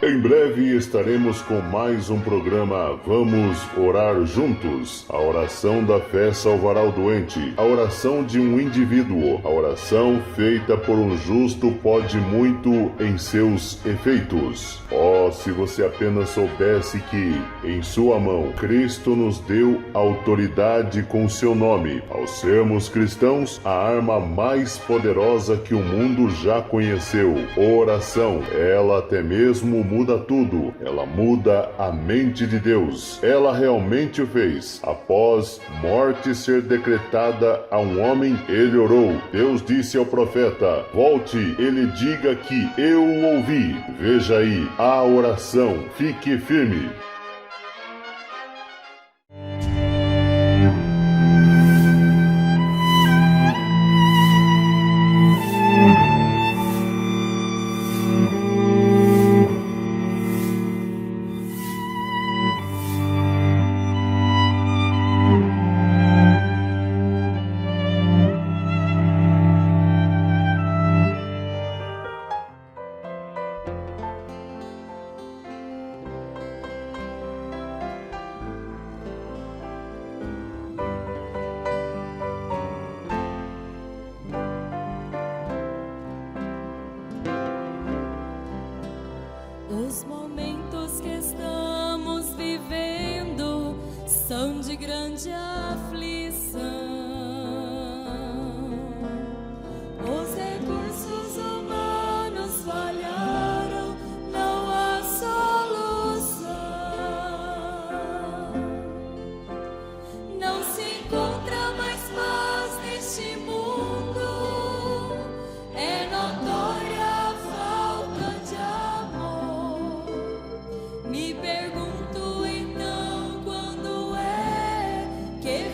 Em breve estaremos com mais um programa Vamos Orar Juntos. A oração da fé salvará o doente. A oração de um indivíduo. A oração feita por um justo pode muito em seus efeitos. Oh, se você apenas soubesse que, em sua mão, Cristo nos deu autoridade com seu nome. Ao sermos cristãos, a arma mais poderosa que o mundo já conheceu. Oração. Ela até mesmo muda tudo. Ela muda a mente de Deus. Ela realmente o fez. Após morte ser decretada a um homem, ele orou. Deus disse ao profeta: volte, ele diga que eu o ouvi. Veja aí a oração. Fique firme. Os momentos que estamos vivendo são de grande aflição. Os recursos humanos falharam, não há solução. Não se encontra mais paz neste mundo. É notória a falta de amor. Me pergunto então quando é que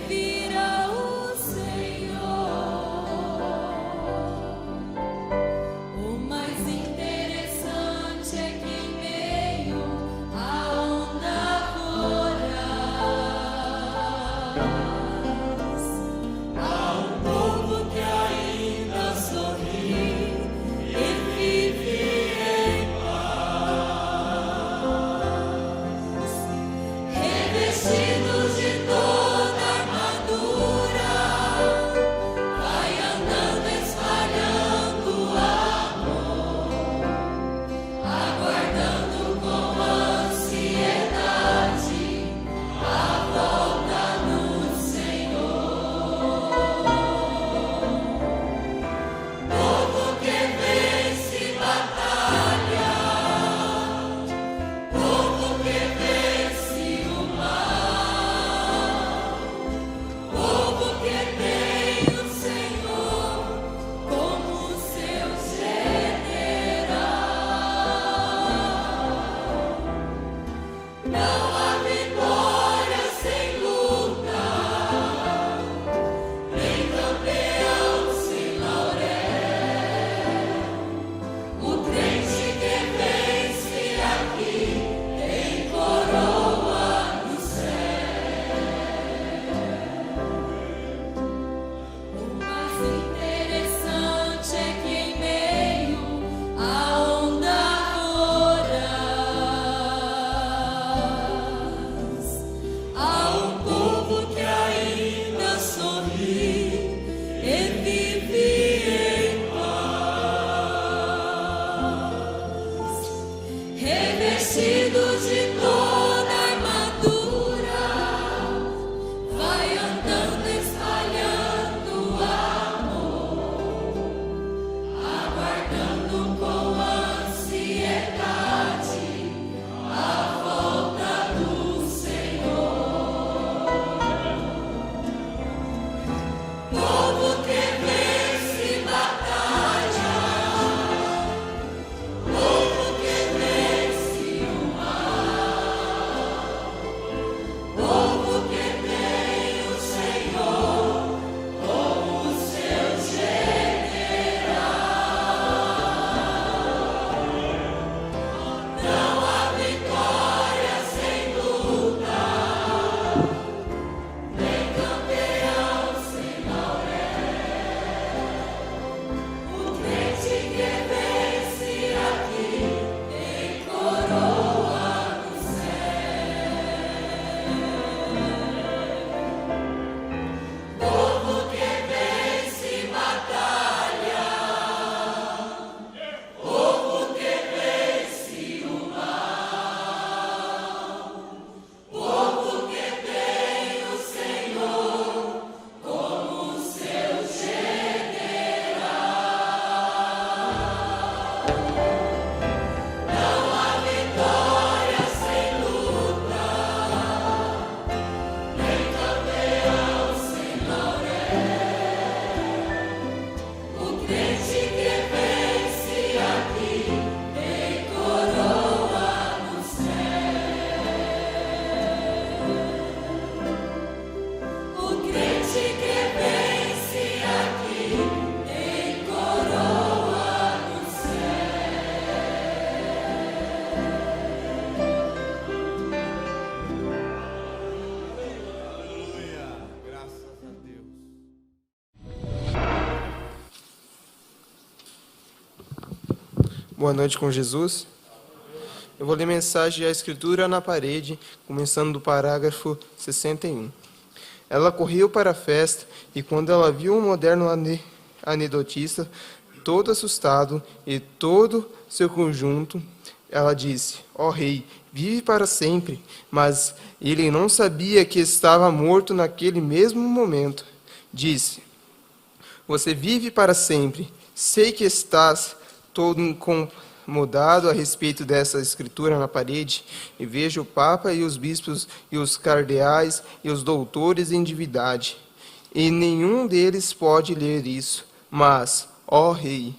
Boa noite com Jesus. Eu vou ler mensagem da Escritura na parede, começando do parágrafo 61. Ela correu para a festa, e quando ela viu um moderno anedotista, todo assustado, e todo seu conjunto, ela disse: ó rei, vive para sempre. Mas ele não sabia que estava morto naquele mesmo momento. Disse: você vive para sempre. Sei que estás todo incomodado a respeito dessa escritura na parede, e vejo o Papa e os bispos e os cardeais e os doutores em divindade, e nenhum deles pode ler isso. Mas, ó rei,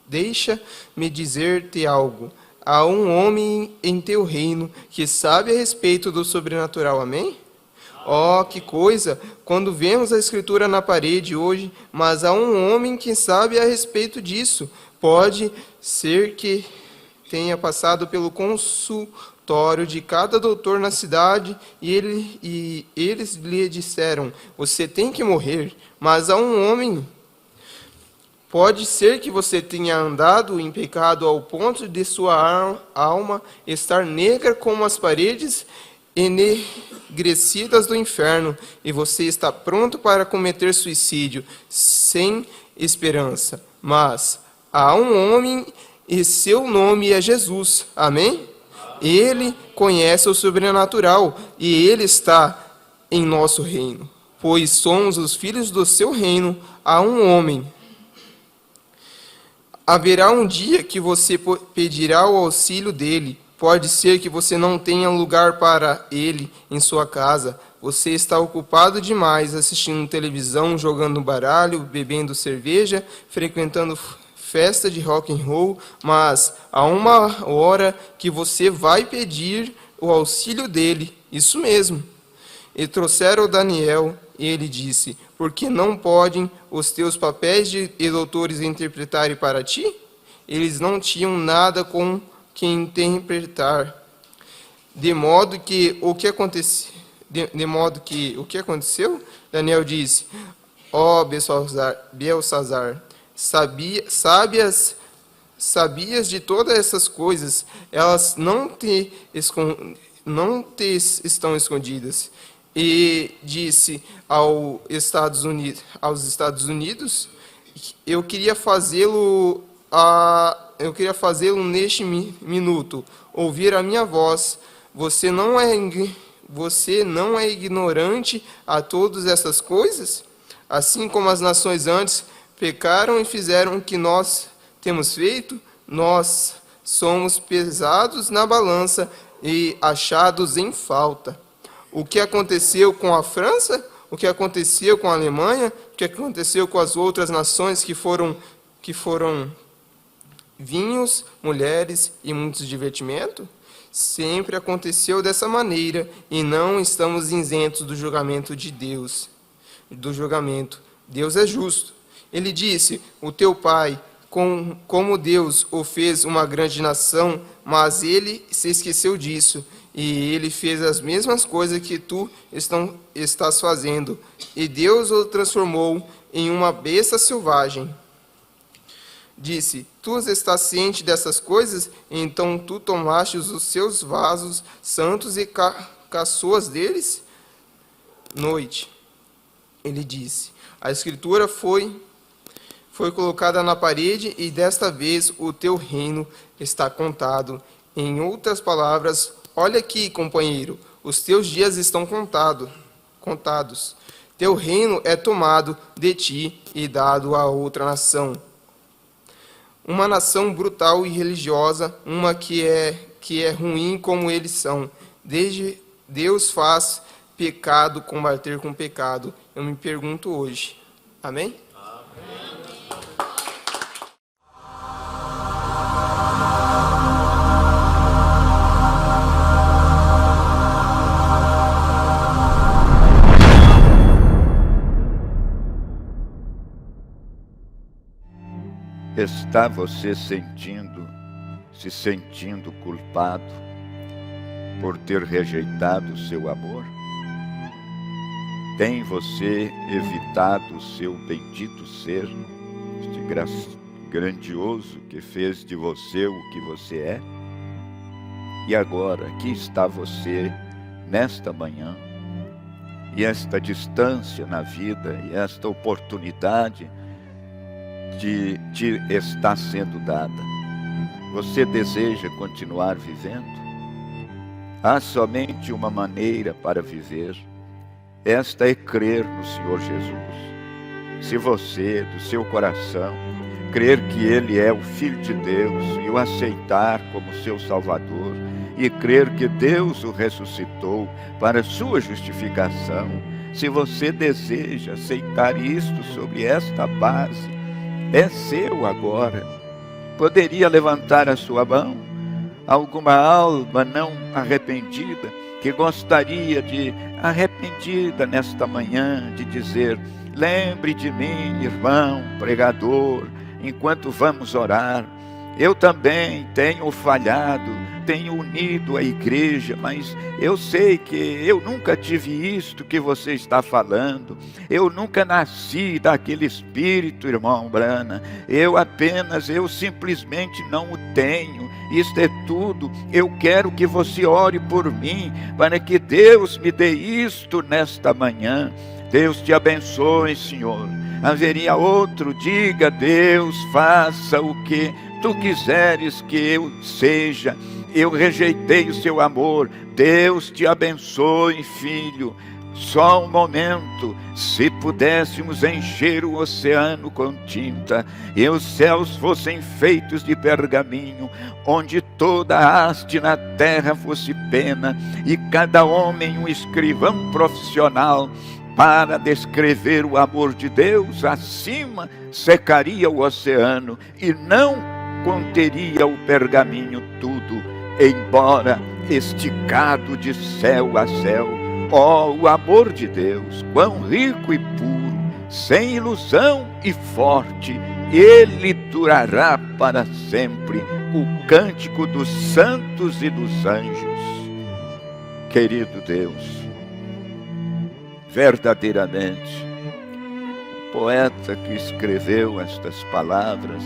deixa-me dizer-te algo. Há um homem em teu reino que sabe a respeito do sobrenatural, amém? Oh, que coisa! Quando vemos a escritura na parede hoje, mas há um homem que sabe a respeito disso. Pode ser que tenha passado pelo consultório de cada doutor na cidade e eles lhe disseram: você tem que morrer. Mas há um homem. Pode ser que você tenha andado em pecado ao ponto de sua alma estar negra como as paredes enegrecidas do inferno, e você está pronto para cometer suicídio, sem esperança. Mas há um homem e seu nome é Jesus, amém? Ele conhece o sobrenatural e ele está em nosso reino, pois somos os filhos do seu reino. Há um homem. Haverá um dia que você pedirá o auxílio dele. Pode ser que você não tenha lugar para ele em sua casa. Você está ocupado demais assistindo televisão, jogando baralho, bebendo cerveja, frequentando festa de rock and roll, mas há uma hora que você vai pedir o auxílio dele. Isso mesmo. E trouxeram Daniel, e ele disse: por que não podem os teus papéis de doutores interpretarem para ti? Eles não tinham nada com que interpretar, de modo que o que aconteceu? Daniel disse: ó Belsazar, sabias de todas essas coisas, elas não te estão escondidas. E disse aos Estados Unidos: eu queria fazê-lo neste minuto, ouvir a minha voz. Você não é ignorante a todas essas coisas? Assim como as nações antes pecaram e fizeram o que nós temos feito, nós somos pesados na balança e achados em falta. O que aconteceu com a França? O que aconteceu com a Alemanha? O que aconteceu com as outras nações que foram vinhos, mulheres e muitos divertimento? Sempre aconteceu dessa maneira, e não estamos isentos do julgamento de Deus. Deus é justo. Ele disse: o teu pai, como Deus o fez uma grande nação, mas ele se esqueceu disso, e ele fez as mesmas coisas que tu estás fazendo, e Deus o transformou em uma besta selvagem. Disse: tu estás ciente dessas coisas? Então tu tomaste os seus vasos santos e caçoas deles? Noite. Ele disse: a escritura foi colocada na parede, e desta vez o teu reino está contado. Em outras palavras, olha aqui, companheiro, os teus dias estão contados. Teu reino é tomado de ti e dado a outra nação. Uma nação brutal e religiosa, uma que é ruim como eles são. Desde Deus faz pecado combater com pecado. Eu me pergunto hoje. Amém? Está você se sentindo culpado por ter rejeitado o seu amor? Tem você evitado o seu bendito ser, este grandioso que fez de você o que você é. E agora, aqui está você, nesta manhã, e esta distância na vida, e esta oportunidade te está sendo dada. Você deseja continuar vivendo? Há somente uma maneira para viver. Esta é crer no Senhor Jesus. Se você, do seu coração, crer que Ele é o Filho de Deus e o aceitar como seu Salvador, e crer que Deus o ressuscitou para sua justificação, se você deseja aceitar isto sobre esta base, é seu agora. Poderia levantar a sua mão? Alguma alma não arrependida, que gostaria de, arrependida nesta manhã, de dizer: lembre de mim, irmão, pregador, enquanto vamos orar. Eu também tenho falhado, tenho unido a igreja, mas eu sei que eu nunca tive isto que você está falando. Eu nunca nasci daquele espírito, irmão Brana. Eu simplesmente não o tenho. Isto é tudo. Eu quero que você ore por mim, para que Deus me dê isto nesta manhã. Deus te abençoe, Senhor. Haveria outro, diga: Deus, faça o que tu quiseres que eu seja. Eu rejeitei o seu amor. Deus te abençoe, filho. Só um momento. Se pudéssemos encher o oceano com tinta, e os céus fossem feitos de pergaminho, onde toda haste na terra fosse pena, e cada homem um escrivão profissional para descrever o amor de Deus, acima secaria o oceano e não conteria o pergaminho tudo, embora esticado de céu a céu. Ó, o amor de Deus, quão rico e puro, sem ilusão e forte, ele durará para sempre. O cântico dos santos e dos anjos. Querido Deus, verdadeiramente, o poeta que escreveu estas palavras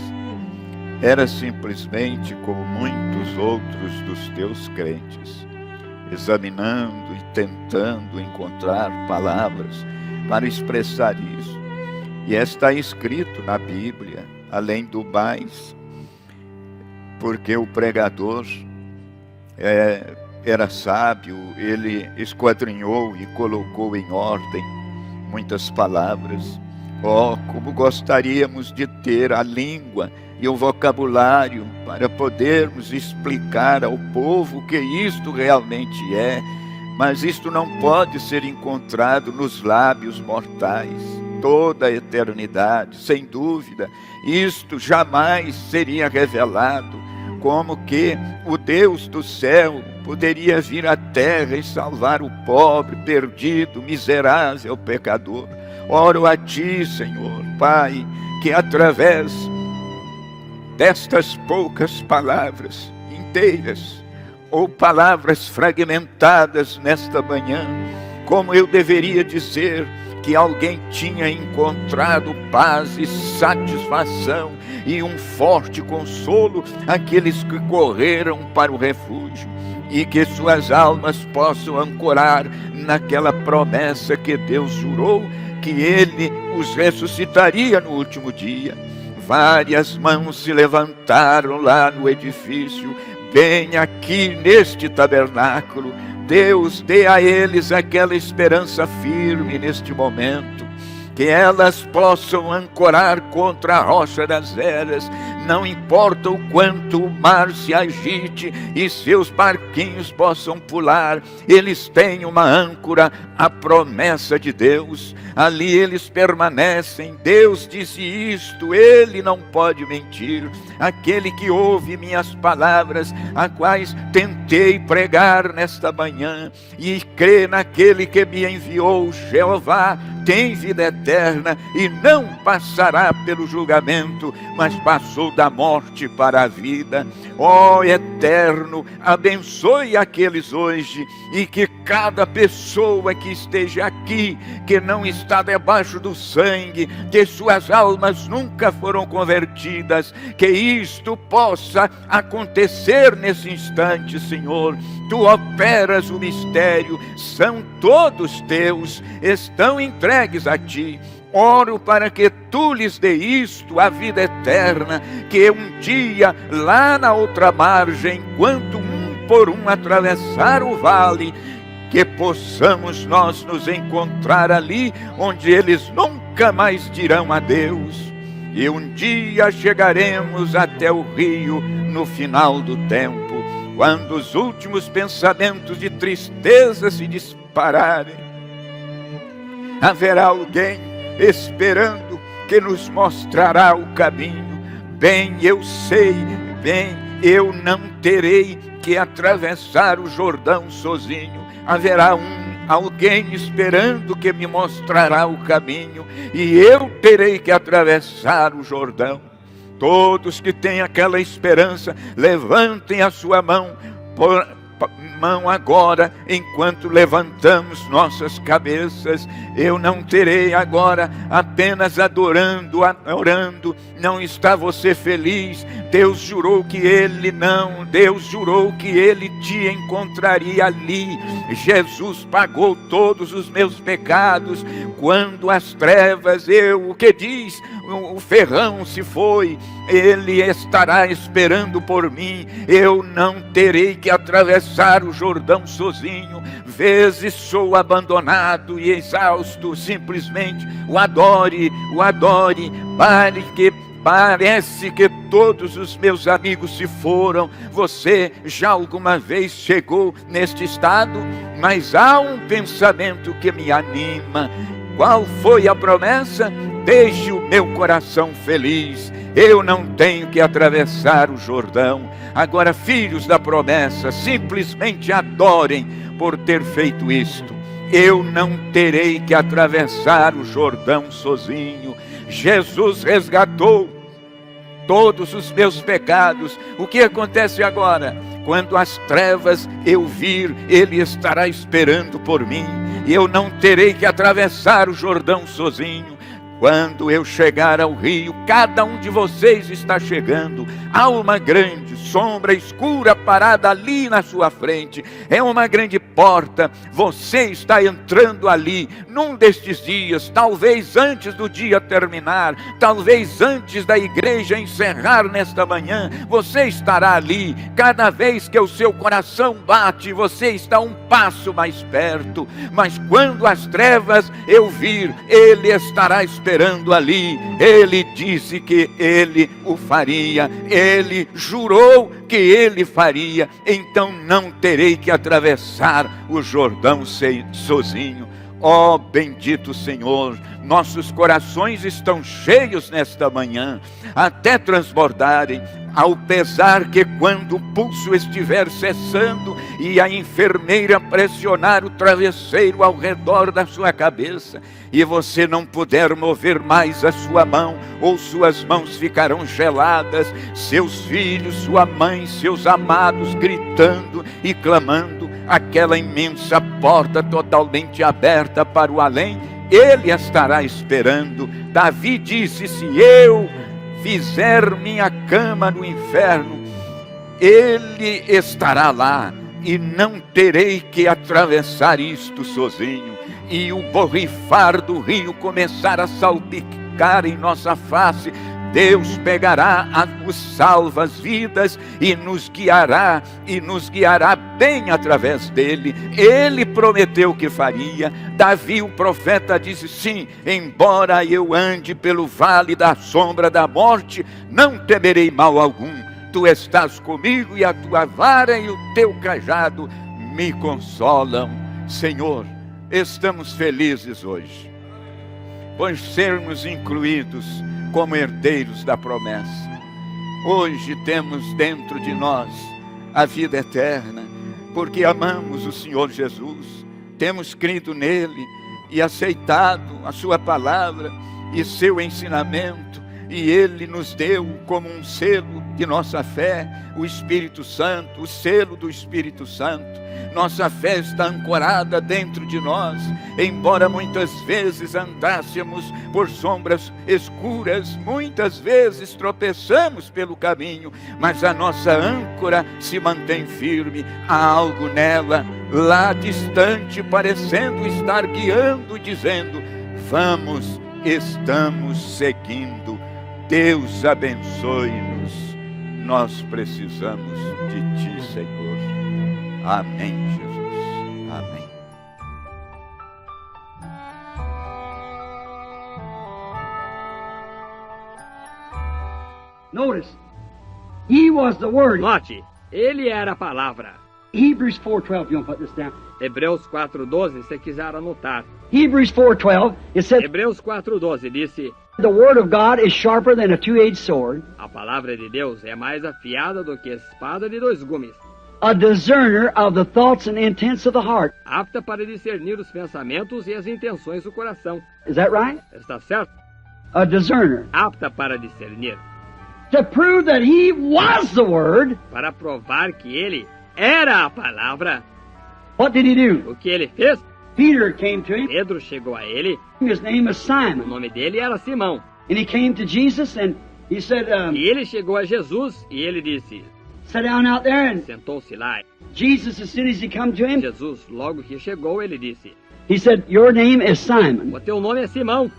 era simplesmente como muitos outros dos teus crentes, examinando e tentando encontrar palavras para expressar isso. E está escrito na Bíblia, além do mais, porque o pregador era sábio, ele esquadrinhou e colocou em ordem muitas palavras. Oh, como gostaríamos de ter a língua e o vocabulário para podermos explicar ao povo o que isto realmente é, mas isto não pode ser encontrado nos lábios mortais. Toda a eternidade, sem dúvida, isto jamais seria revelado. Como que o Deus do céu poderia vir à terra e salvar o pobre, perdido, miserável pecador? Oro a Ti, Senhor, Pai, que através destas poucas palavras inteiras, ou palavras fragmentadas nesta manhã, como eu deveria dizer que alguém tinha encontrado paz e satisfação e um forte consolo aqueles que correram para o refúgio, e que suas almas possam ancorar naquela promessa que Deus jurou, que Ele os ressuscitaria no último dia. Várias mãos se levantaram lá no edifício, bem aqui neste tabernáculo. Deus, dê a eles aquela esperança firme neste momento, que elas possam ancorar contra a rocha das eras, não importa o quanto o mar se agite e seus barquinhos possam pular, eles têm uma âncora, a promessa de Deus, ali eles permanecem. Deus disse isto, Ele não pode mentir. Aquele que ouve minhas palavras, a quais tentei pregar nesta manhã, e crê naquele que me enviou, Jeová, tem vida eterna e não passará pelo julgamento, mas passou da morte para a vida. Ó Eterno, abençoe aqueles hoje, e que cada pessoa que esteja aqui, que não está debaixo do sangue, que suas almas nunca foram convertidas, que isto possa acontecer nesse instante, Senhor. Tu operas o mistério, são todos teus, estão entregues a ti. Oro para que tu lhes dê isto, a vida eterna, que um dia, lá na outra margem, enquanto um por um atravessar o vale, que possamos nós nos encontrar ali, onde eles nunca mais dirão adeus. E um dia chegaremos até o rio no final do tempo, quando os últimos pensamentos de tristeza se dispararem. Haverá alguém esperando, que nos mostrará o caminho. Bem eu sei, bem eu não terei que atravessar o Jordão sozinho. Haverá alguém esperando, que me mostrará o caminho, e eu terei que atravessar o Jordão. Todos que têm aquela esperança, levantem a sua mão agora, enquanto levantamos nossas cabeças. Eu não terei agora apenas adorando, orando. Não está você feliz? Deus jurou que Deus jurou que Ele te encontraria ali. Jesus pagou todos os meus pecados. Quando as trevas, o que diz? O ferrão se foi, Ele estará esperando por mim. Eu não terei que atravessar o Jordão sozinho. Vezes sou abandonado e exausto, simplesmente o adore. Parece que todos os meus amigos se foram. Você já alguma vez chegou neste estado? Mas há um pensamento que me anima. Qual foi a promessa? Deixe o meu coração feliz. Eu não tenho que atravessar o Jordão. Agora, filhos da promessa, simplesmente adorem por ter feito isto. Eu não terei que atravessar o Jordão sozinho. Jesus resgatou todos os meus pecados. O que acontece agora? Quando as trevas eu vir, Ele estará esperando por mim. Eu não terei que atravessar o Jordão sozinho. Quando eu chegar ao rio, cada um de vocês está chegando. Há uma grande sombra escura parada ali na sua frente. É uma grande porta. Você está entrando ali num destes dias, talvez antes do dia terminar, talvez antes da igreja encerrar nesta manhã. Você estará ali. Cada vez que o seu coração bate, você está um passo mais perto. Mas quando as trevas eu vir, Ele estará esperando ali. Ele disse que Ele o faria. Ele jurou que Ele faria. Então não terei que atravessar o Jordão sozinho. Ó bendito Senhor, nossos corações estão cheios nesta manhã, até transbordarem, ao pesar que quando o pulso estiver cessando e a enfermeira pressionar o travesseiro ao redor da sua cabeça, e você não puder mover mais a sua mão, ou suas mãos ficarão geladas, seus filhos, sua mãe, seus amados gritando e clamando, aquela imensa porta totalmente aberta para o além, Ele estará esperando. Davi disse: se eu fizer minha cama no inferno, Ele estará lá, e não terei que atravessar isto sozinho. E o borrifar do rio começar a salpicar em nossa face, Deus pegará os salvas-vidas e nos guiará bem através dele. Ele prometeu que faria. Davi, o profeta, disse: sim, embora eu ande pelo vale da sombra da morte, não temerei mal algum. Tu estás comigo, e a tua vara e o teu cajado me consolam. Senhor, estamos felizes hoje, por sermos incluídos como herdeiros da promessa. Hoje temos dentro de nós a vida eterna, porque amamos o Senhor Jesus, temos crido nele e aceitado a sua palavra e seu ensinamento, e Ele nos deu como um selo de nossa fé, o Espírito Santo, o selo do Espírito Santo. Nossa fé está ancorada dentro de nós, embora muitas vezes andássemos por sombras escuras, muitas vezes tropeçamos pelo caminho, mas a nossa âncora se mantém firme. Há algo nela, lá distante, parecendo estar guiando, dizendo: vamos, estamos seguindo. Deus abençoe-nos. Nós precisamos de Ti, Senhor. Amém, Jesus. Amém. Notice, He was the Word. Note, ele era a palavra. Hebrews 4:12, you want to put this down. Hebreus 4:12, se quiser anotar. Hebrews 4:12, it says, Hebreus 4:12 disse: the Word of God is sharper than a two-edged sword, a palavra de Deus é mais afiada do que espada de dois gumes, a discerner of the thoughts and intents of the heart. apta para discernir os pensamentos e as intenções do coração. Is that right? Está certo? A discerner. Apta para discernir. To prove that He was the Word, Para provar que ele era a palavra, what did He do? o que ele fez? Peter came to Him. Pedro chegou a ele, His name was o Simon. nome dele era Simão. And he came to Jesus and he said, E ele chegou a Jesus e ele disse, sit down out there. And sentou-se lá. Jesus, as soon as he come to him, Jesus, logo que chegou, ele disse, he said, your name is Simon, o teu nome é Simão,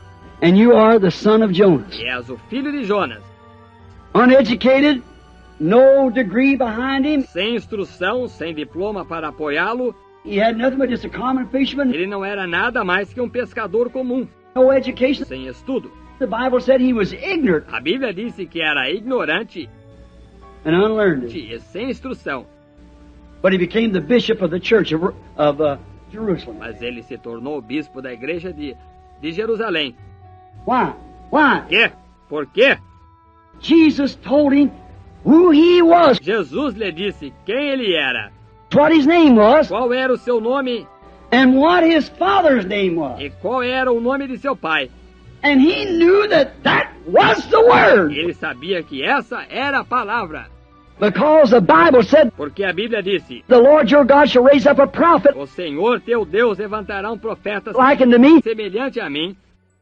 and you are the son of Jonas. e és o filho de Jonas. Uneducated, no degree behind him. Sem instrução, sem diploma para apoiá-lo, He had nothing but just a common fisherman, ele não era nada mais que um pescador comum, no education. sem estudo. The Bible said he was ignorant A Bíblia disse que era ignorante and unlearned. e sem instrução, But he became the bishop of the church of Jerusalem. mas ele se tornou o bispo da igreja de Jerusalém. Why? Why? Por quê? Jesus told him who he was, Jesus lhe disse quem ele era, what his name was, qual era o seu nome and what his father's name was. e qual era o nome de seu pai. And he knew that that was the Word. Ele sabia que essa era a palavra, Because the Bible said, porque a Bíblia disse, the Lord your God shall raise up a prophet o Senhor teu Deus levantará um profeta like unto me. semelhante a mim.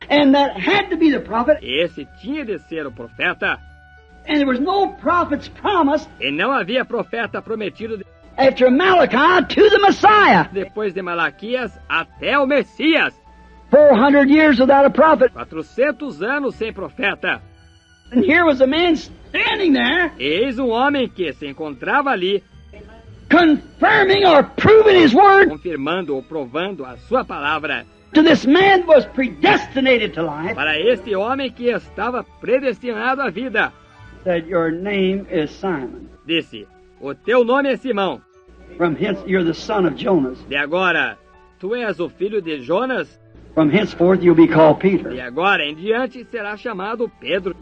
And that had to be the prophet. Esse tinha de ser o profeta, And there was no prophet's promise e não havia profeta prometido after Malachi to the Messiah. depois de Malaquias até o Messias. 400 years without a prophet. 400 anos sem profeta. And here was a man standing there, Eis um homem que se encontrava ali, confirming or proving his word confirmando ou provando a sua palavra to this man was predestinated to life. para este homem que estava predestinado à vida. Said, your name is Simon. Disse, o teu nome é Simão. From hence you're the son of Jonas. De agora, tu és o filho de Jonas. From henceforth you'll be called De Peter. agora em diante será chamado Pedro.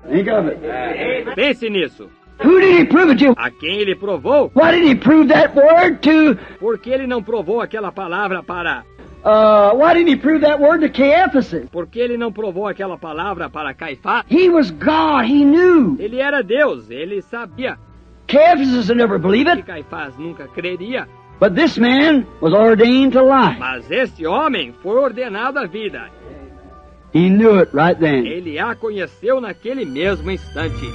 Think of it. Pense nisso. Who did he prove it to? A quem ele provou? Why did he prove that word to? Por que ele não provou aquela palavra para... Why didn't he prove that word to Caiaphas? Por que ele não provou aquela palavra para Caifás? He was God. He knew. Ele era Deus, ele sabia. Caiaphas would never believe Que it. Caifás nunca creria. But this man was ordained to life. Mas este homem foi ordenado à vida. He knew it right then. Ele a conheceu naquele mesmo instante.